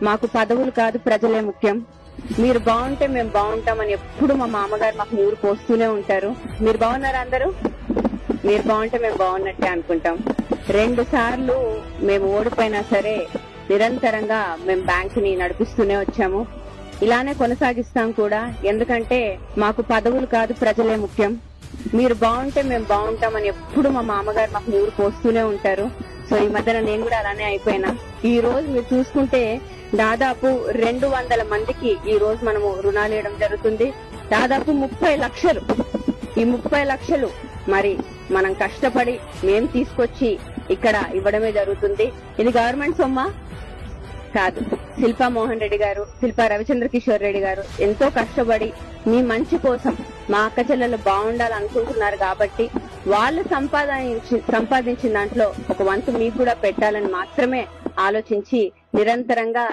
మాకు పదవులు కాదు ప్రజలే ముఖ్యం. మీరు బాగుంటే మేము బాగుంటామని ఎప్పుడు మా మామగారు మాకు నూరు పోస్తూనే ఉంటారు. మీరు బాగున్నారా? అందరూ మీరు బాగుంటే మేము బాగున్నట్టే అనుకుంటాం. 2 సార్లు మేము ఓడిపోయినా సరే నిరంతరంగా మేము బ్యాంకుని నడిపిస్తూనే వచ్చాము. ఇలానే కొనసాగిస్తాం కూడా. ఎందుకంటే మాకు పదవులు కాదు ప్రజలే ముఖ్యం. మీరు బాగుంటే మేము బాగుంటామని ఎప్పుడు మా మామగారు మాకు నూరు పోస్తూనే ఉంటారు. సో ఈ మధ్యన నేను కూడా అలానే అయిపోయినా. ఈ రోజు మీరు చూసుకుంటే దాదాపు 200 మందికి ఈ రోజు మనము రుణాలు ఇవ్వడం జరుగుతుంది. దాదాపు 30 లక్షలు. ఈ 30 లక్షలు మరి మనం కష్టపడి మేం తీసుకొచ్చి ఇక్కడ ఇవ్వడమే జరుగుతుంది. ఇది గవర్నమెంట్ సొమ్మా కాదు. శిల్పా మోహన్ రెడ్డి గారు, శిల్పా రవిచంద్ర కిషోర్ రెడ్డి గారు ఎంతో కష్టపడి మీ మంచి కోసం మా అక్క చెల్లెలు బాగుండాలనుకుంటున్నారు కాబట్టి వాళ్ళు సంపాదించిన దాంట్లో ఒక వంతు మీకు కూడా పెట్టాలని మాత్రమే ఆలోచించి నిరంతరంగా